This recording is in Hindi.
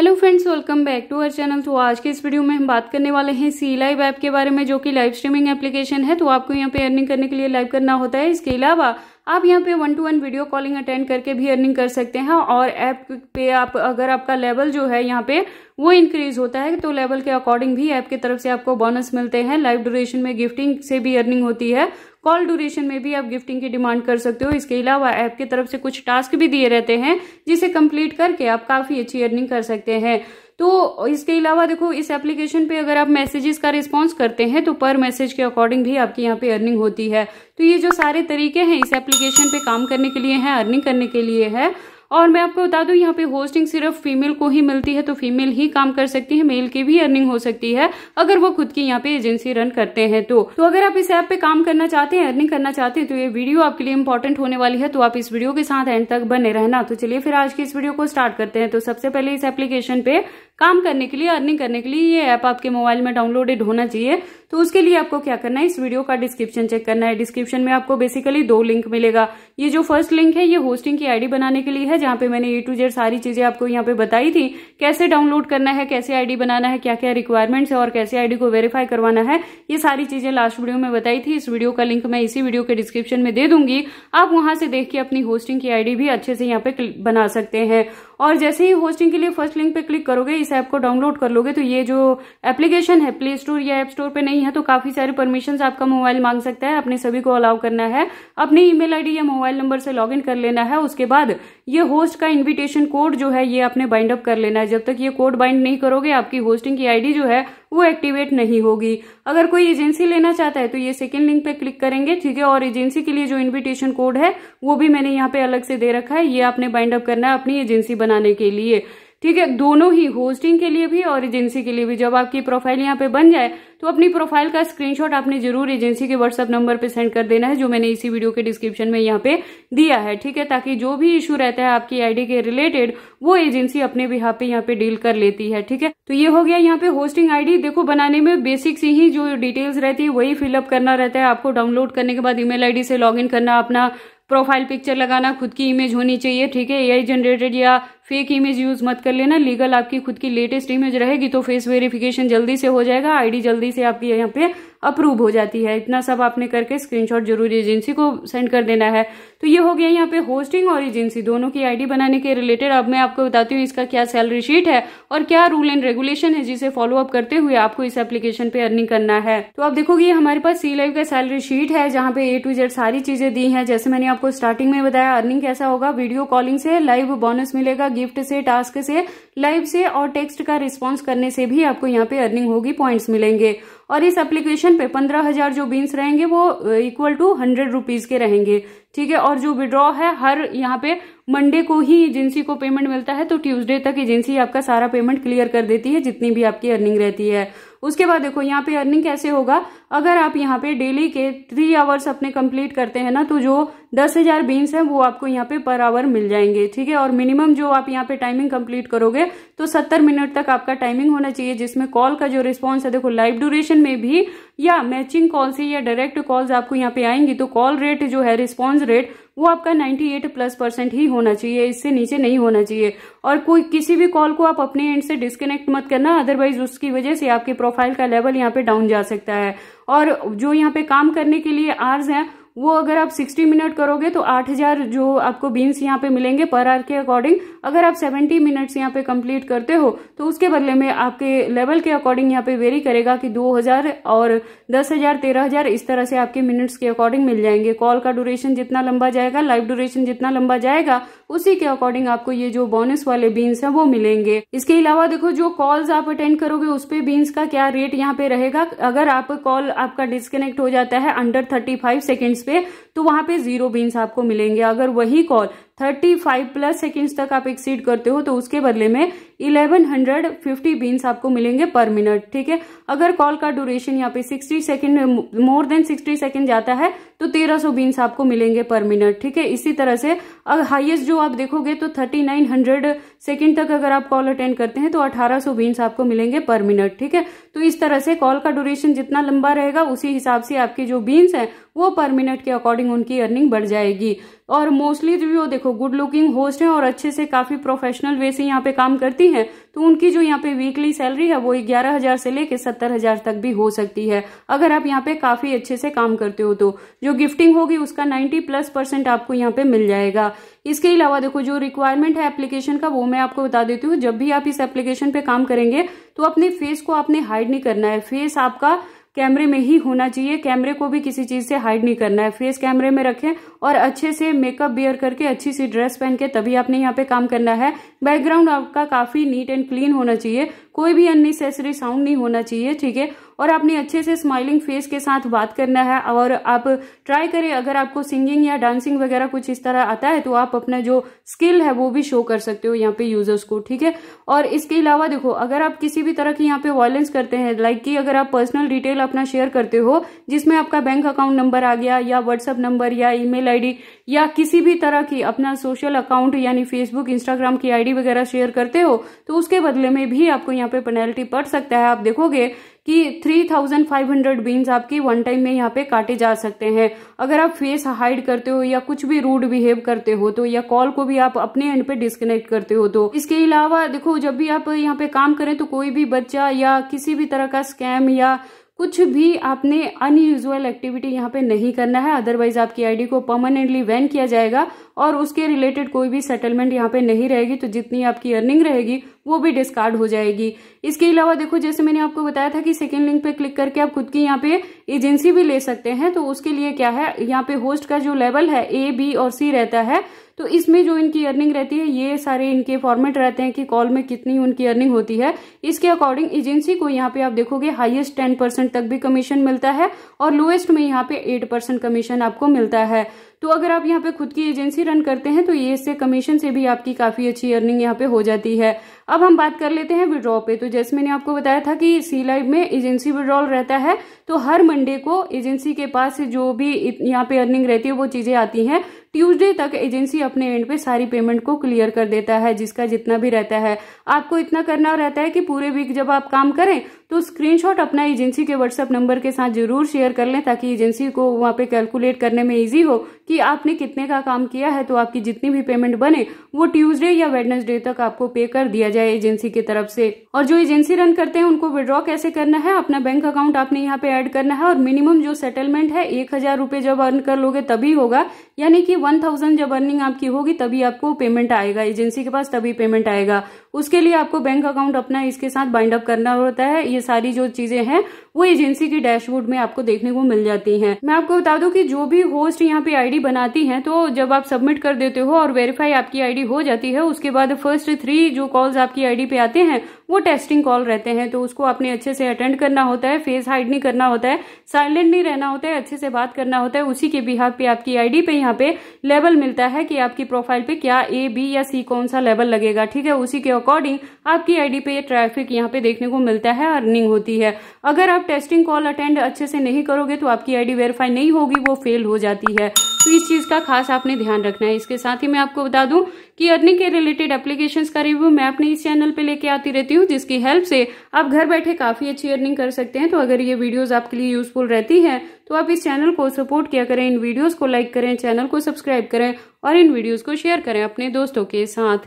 Hello friends, welcome back to our channel. तो आज के इस वीडियो में हम बात करने वाले हैं सी लाइव ऐप के बारे में, जो कि लाइव स्ट्रीमिंग एप्लीकेशन है। तो आपको यहाँ पे अर्निंग करने के लिए लाइव करना होता है। इसके अलावा आप यहाँ पे 1-to-1 वीडियो कॉलिंग अटेंड करके भी अर्निंग कर सकते हैं। और ऐप पे आप अगर आपका लेवल जो है यहाँ पे वो इंक्रीज होता है तो लेवल के अकॉर्डिंग भी ऐप की तरफ से आपको बोनस मिलते हैं। लाइव ड्यूरेशन में गिफ्टिंग से भी अर्निंग होती है। कॉल ड्यूरेशन में भी आप गिफ्टिंग की डिमांड कर सकते हो। इसके अलावा ऐप की तरफ से कुछ टास्क भी दिए रहते हैं जिसे कंप्लीट करके आप काफी अच्छी अर्निंग कर सकते हैं। तो इसके अलावा देखो, इस एप्लीकेशन पे अगर आप मैसेजेस का रिस्पांस करते हैं तो पर मैसेज के अकॉर्डिंग भी आपकी यहाँ पे अर्निंग होती है। तो ये जो सारे तरीके हैं इस एप्लीकेशन पे काम करने के लिए हैं, अर्निंग करने के लिए है। और मैं आपको बता दूं, यहाँ पे होस्टिंग सिर्फ फीमेल को ही मिलती है, तो फीमेल ही काम कर सकती है। मेल की भी अर्निंग हो सकती है अगर वो खुद की यहाँ पे एजेंसी रन करते हैं। तो अगर आप इस ऐप पे काम करना चाहते हैं, अर्निंग करना चाहते हैं, तो ये वीडियो आपके लिए इंपॉर्टेंट होने वाली है। तो आप इस वीडियो के साथ एंड तक बने रहना। तो चलिए फिर आज की इस वीडियो को स्टार्ट करते हैं। तो सबसे पहले इस एप्लीकेशन पे काम करने के लिए, अर्निंग करने के लिए ये ऐप आपके मोबाइल में डाउनलोडेड होना चाहिए। तो उसके लिए आपको क्या करना है, इस वीडियो का डिस्क्रिप्शन चेक करना है। डिस्क्रिप्शन में आपको बेसिकली 2 लिंक मिलेगा। ये जो फर्स्ट लिंक है ये होस्टिंग की आईडी बनाने के लिए है, जहाँ पे मैंने A to Z सारी चीजें आपको यहाँ पे बताई थी। कैसे डाउनलोड करना है, कैसे आईडी बनाना है, क्या क्या रिक्वायरमेंट्स है और कैसे आईडी को वेरीफाई करवाना है, ये सारी चीजें लास्ट वीडियो में बताई थी। इस वीडियो का लिंक मैं इसी वीडियो के डिस्क्रिप्शन में दे दूंगी। आप वहां से देख के अपनी होस्टिंग की आईडी भी अच्छे से यहाँ पे बना सकते हैं। और जैसे ही होस्टिंग के लिए फर्स्ट लिंक पे क्लिक करोगे, इस ऐप को डाउनलोड कर लोगे, तो ये जो एप्लीकेशन है प्ले स्टोर या ऐप स्टोर पे नहीं है, तो काफी सारे परमिशंस आपका मोबाइल मांग सकता है। अपने सभी को अलाउ करना है। अपनी ईमेल आईडी या मोबाइल नंबर से लॉगिन कर लेना है। उसके बाद ये होस्ट का इन्विटेशन कोड जो है ये आपने बाइंड अप कर लेना है। जब तक ये कोड बाइंड नहीं करोगे, आपकी होस्टिंग की आईडी जो है वो एक्टिवेट नहीं होगी। अगर कोई एजेंसी लेना चाहता है तो ये सेकंड लिंक पे क्लिक करेंगे, ठीक है। और एजेंसी के लिए जो इन्विटेशन कोड है वो भी मैंने यहाँ पे अलग से दे रखा है। ये आपने बाइंड अप करना है अपनी एजेंसी बनाने के लिए, ठीक है। दोनों ही, होस्टिंग के लिए भी और एजेंसी के लिए भी। जब आपकी प्रोफाइल यहाँ पे बन जाए तो अपनी प्रोफाइल का स्क्रीनशॉट आपने जरूर एजेंसी के व्हाट्सएप नंबर पे सेंड कर देना है, जो मैंने इसी वीडियो के डिस्क्रिप्शन में यहाँ पे दिया है, ठीक है। ताकि जो भी इशू रहता है आपकी आईडी के रिलेटेड वो एजेंसी अपने बिहाफ पे यहाँ पे डील कर लेती है, ठीक है। तो ये हो गया यहाँ पे होस्टिंग आईडी। देखो, बनाने में बेसिक सी ही जो डिटेल्स रहती है वही फिलअप करना रहता है आपको। डाउनलोड करने के बाद ईमेल आईडी से लॉगिन करना, अपना प्रोफाइल पिक्चर लगाना, खुद की इमेज होनी चाहिए, ठीक है। एआई जनरेटेड या फेक इमेज यूज मत कर लेना। लीगल आपकी खुद की लेटेस्ट इमेज रहेगी तो फेस वेरिफिकेशन जल्दी से हो जाएगा, आईडी जल्दी से आपकी यहाँ पे अप्रूव हो जाती है। इतना सब आपने करके स्क्रीनशॉट जरूर एजेंसी को सेंड कर देना है। तो ये हो गया यहाँ पे होस्टिंग और एजेंसी दोनों की आईडी बनाने के रिलेटेड। अब मैं आपको बताती हूँ इसका क्या सैलरी शीट है और क्या रूल एंड रेगुलेशन है, जिसे फॉलो अप करते हुए आपको इस एप्लीकेशन पे अर्निंग करना है। तो आप देखोगे हमारे पास सी लाइव का सैलरी शीट है, जहाँ पे A to Z सारी चीजें दी है। जैसे मैंने आपको स्टार्टिंग में बताया, अर्निंग कैसा होगा, वीडियो कॉलिंग से लाइव बोनस मिलेगा, गिफ्ट से, टास्क से, लाइव से और टेक्स्ट का रिस्पॉन्स करने से भी आपको यहाँ पे अर्निंग होगी, पॉइंट्स मिलेंगे। और इस एप्लीकेशन पे 15,000 जो बीन्स रहेंगे वो इक्वल टू 100 रुपीज के रहेंगे, ठीक है। और जो विड्रॉ है हर यहाँ पे मंडे को ही एजेंसी को पेमेंट मिलता है, तो ट्यूसडे तक एजेंसी आपका सारा पेमेंट क्लियर कर देती है जितनी भी आपकी अर्निंग रहती है। उसके बाद देखो यहाँ पे अर्निंग कैसे होगा। अगर आप यहाँ पे डेली के 3 आवर्स अपने कंप्लीट करते हैं ना, तो जो 10,000 बीन्स है वो आपको यहाँ पे पर आवर मिल जाएंगे, ठीक है। और मिनिमम जो आप यहाँ पे टाइमिंग कंप्लीट करोगे तो 70 मिनट तक आपका टाइमिंग होना चाहिए, जिसमें कॉल का जो रिस्पॉन्स है, देखो लाइव ड्यूरेशन में भी या मैचिंग कॉल से या डायरेक्ट कॉल्स आपको यहाँ पे आएंगी तो कॉल रेट जो है, रिस्पॉन्स रेट, वो आपका 98+ ही होना चाहिए, इससे नीचे नहीं होना चाहिए। और कोई किसी भी कॉल को आप अपने एंड से डिस्कनेक्ट मत करना, अदरवाइज उसकी वजह से आपके प्रोफाइल का लेवल यहाँ पे डाउन जा सकता है। और जो यहाँ पे काम करने के लिए आवर्स हैं वो अगर आप 60 मिनट करोगे तो 8,000 जो आपको बीन्स यहाँ पे मिलेंगे पर आवर के अकॉर्डिंग। अगर आप 70 मिनट्स यहाँ पे कंप्लीट करते हो तो उसके बदले में आपके लेवल के अकॉर्डिंग यहाँ पे वेरी करेगा कि 2,000 और 10,000, 13,000 इस तरह से आपके मिनट्स के अकॉर्डिंग मिल जाएंगे। कॉल का ड्यूरेशन जितना लंबा जाएगा, लाइव ड्यूरेशन जितना लंबा जाएगा, उसी के अकॉर्डिंग आपको ये जो बोनस वाले बीन्स है वो मिलेंगे। इसके अलावा देखो, जो कॉल्स आप अटेंड करोगे उस पे बीन्स का क्या रेट यहाँ पे रहेगा। अगर आप कॉल आपका डिस्कनेक्ट हो जाता है अंडर 35 सेकेंड्स पे, तो वहां पे 0 बीन्स आपको मिलेंगे। अगर वही कॉल 35+ सेकेंड्स तक आप एक्सीड करते हो तो उसके बदले में 1150 बीन्स आपको मिलेंगे पर मिनट, ठीक है। अगर कॉल का ड्यूरेशन यहाँ पे 60 सेकेंड, मोर देन 60 सेकेंड जाता है तो 1300 बीन्स आपको मिलेंगे पर मिनट, ठीक है। इसी तरह से हाईएस्ट जो आप देखोगे तो 3900 सेकेंड तक अगर आप कॉल अटेंड करते हैं तो 1800 बीन्स आपको मिलेंगे पर मिनट, ठीक है। तो इस तरह से कॉल का ड्यूरेशन जितना लंबा रहेगा उसी हिसाब से आपके जो बीन्स हैं वो पर मिनट के अकॉर्डिंग उनकी अर्निंग बढ़ जाएगी। और मोस्टली जो देखो गुड लुकिंग होस्ट हैं और अच्छे से काफी प्रोफेशनल वे से यहाँ पे काम करती हैं, तो उनकी जो यहाँ पे वीकली सैलरी है वो 11,000 से लेके 70,000 तक भी हो सकती है, अगर आप यहाँ पे काफी अच्छे से काम करते हो तो। जो गिफ्टिंग होगी उसका 90+% आपको यहाँ पे मिल जाएगा। इसके अलावा देखो जो रिक्वायरमेंट है एप्लीकेशन का वो मैं आपको बता देती हूँ। जब भी आप इस एप्लीकेशन पे काम करेंगे तो अपने फेस को आपने हाइड नहीं करना है। फेस आपका कैमरे में ही होना चाहिए, कैमरे को भी किसी चीज से हाइड नहीं करना है। फेस कैमरे में रखें और अच्छे से मेकअप बियर करके अच्छी सी ड्रेस पहन के तभी आपने यहाँ पे काम करना है। बैकग्राउंड आपका काफी नीट एंड क्लीन होना चाहिए, कोई भी अननेसेसरी साउंड नहीं होना चाहिए, ठीक है। और आपने अच्छे से स्माइलिंग फेस के साथ बात करना है। और आप ट्राई करें, अगर आपको सिंगिंग या डांसिंग वगैरह कुछ इस तरह आता है तो आप अपना जो स्किल है वो भी शो कर सकते हो यहाँ पे यूजर्स को, ठीक है। और इसके अलावा देखो अगर आप किसी भी तरह की यहाँ पे वायलेंस करते हैं, लाइक कि अगर आप पर्सनल डिटेल अपना शेयर करते हो जिसमें आपका बैंक अकाउंट नंबर आ गया या व्हाट्सएप नंबर या ईमेल आईडी या किसी भी तरह की अपना सोशल अकाउंट यानी फेसबुक इंस्टाग्राम की आईडी वगैरह शेयर करते हो तो उसके बदले में भी आपको यहाँ पे पेनल्टी पड़ सकता है। आप देखोगे कि 3,500 बीन्स आपकी वन टाइम में यहाँ पे काटे जा सकते हैं। अगर आप फेस हाइड करते हो या कुछ भी रूड बिहेव करते हो तो, या कॉल को भी आप अपने एंड पे डिस्कनेक्ट करते हो तो। इसके अलावा देखो जब भी आप यहाँ पे काम करें तो कोई भी बच्चा या किसी भी तरह का स्कैम या कुछ भी आपने अनयूजुअल एक्टिविटी यहाँ पे नहीं करना है, अदरवाइज आपकी आईडी को परमानेंटली बैन किया जाएगा और उसके रिलेटेड कोई भी सेटलमेंट यहाँ पे नहीं रहेगी, तो जितनी आपकी अर्निंग रहेगी वो भी डिस्कार्ड हो जाएगी। इसके अलावा देखो जैसे मैंने आपको बताया था कि सेकंड लिंक पे क्लिक करके आप खुद की यहाँ पे एजेंसी भी ले सकते हैं। तो उसके लिए क्या है, यहाँ पे होस्ट का जो लेवल है A, B और C रहता है, तो इसमें जो इनकी अर्निंग रहती है ये सारे इनके फॉर्मेट रहते हैं कि कॉल में कितनी उनकी अर्निंग होती है। इसके अकॉर्डिंग एजेंसी को यहाँ पे आप देखोगे हाईएस्ट 10% तक भी कमीशन मिलता है और लोएस्ट में यहाँ पे 8% कमीशन आपको मिलता है। तो अगर आप यहाँ पे खुद की एजेंसी रन करते हैं तो ये इससे कमीशन से भी आपकी काफी अच्छी अर्निंग यहाँ पे हो जाती है। अब हम बात कर लेते हैं विड्रॉ पे। तो जैसे मैंने आपको बताया था कि सी लाइव में एजेंसी विड्रॉल रहता है, तो हर मंडे को एजेंसी के पास जो भी यहाँ पे अर्निंग रहती है वो चीजें आती हैं। ट्यूसडे तक एजेंसी अपने एंड पे सारी पेमेंट को क्लियर कर देता है, जिसका जितना भी रहता है। आपको इतना करना रहता है कि पूरे वीक जब आप काम करें तो स्क्रीनशॉट अपना एजेंसी के व्हाट्सएप नंबर के साथ जरूर शेयर कर लें, ताकि एजेंसी को वहां पे कैलकुलेट करने में इजी हो कि आपने कितने का काम किया है। तो आपकी जितनी भी पेमेंट बने वो ट्यूसडे या वेडनेसडे तक आपको पे कर दिया जाए एजेंसी की तरफ से। और जो एजेंसी रन करते हैं उनको विड्रॉ कैसे करना है, अपना बैंक अकाउंट आपने यहाँ पे ऐड करना है और मिनिमम जो सेटलमेंट है 1,000 रुपए जब अर्न कर लोगे तभी होगा, यानी कि 1,000 जब अर्निंग आपकी होगी तभी आपको पेमेंट आएगा एजेंसी के पास, तभी पेमेंट आएगा। उसके लिए आपको बैंक अकाउंट अपना इसके साथ बाइंड अप करना होता है। ये सारी जो चीजें हैं वो एजेंसी की डैशबोर्ड में आपको देखने को मिल जाती हैं। मैं आपको बता दूं कि जो भी होस्ट यहाँ पे आईडी बनाती हैं, तो जब आप सबमिट कर देते हो और वेरीफाई आपकी आईडी हो जाती है, उसके बाद फर्स्ट 3 जो कॉल्स आपकी आईडी पे आते हैं वो टेस्टिंग कॉल रहते हैं। तो उसको आपने अच्छे से अटेंड करना होता है, फेस हाइड नहीं करना होता है, साइलेंट नहीं रहना होता है, अच्छे से बात करना होता है। उसी के बिहाफ पे आपकी आईडी पे यहाँ पे लेवल मिलता है कि आपकी प्रोफाइल पे क्या A, B या C कौन सा लेवल लगेगा, ठीक है। उसी के अकॉर्डिंग आपकी आईडी पे ट्रैफिक यहाँ पे देखने को मिलता है, अर्निंग होती है। अगर आप टेस्टिंग कॉल अटेंड अच्छे से नहीं करोगे तो आपकी आईडी वेरीफाई नहीं होगी, वो फेल हो जाती है। तो इस चीज का खास आपने ध्यान रखना है। इसके साथ ही मैं आपको बता दूं कि अर्निंग के रिलेटेड एप्लीकेशंस का रिव्यू मैं अपने इस चैनल पे लेके आती रहती हूँ, जिसकी हेल्प से आप घर बैठे काफी अच्छी अर्निंग कर सकते हैं। तो अगर ये वीडियोस आपके लिए यूजफुल रहती हैं तो आप इस चैनल को सपोर्ट किया करें, इन वीडियोस को लाइक करें, चैनल को सब्सक्राइब करें और इन वीडियोस को शेयर करें अपने दोस्तों के साथ।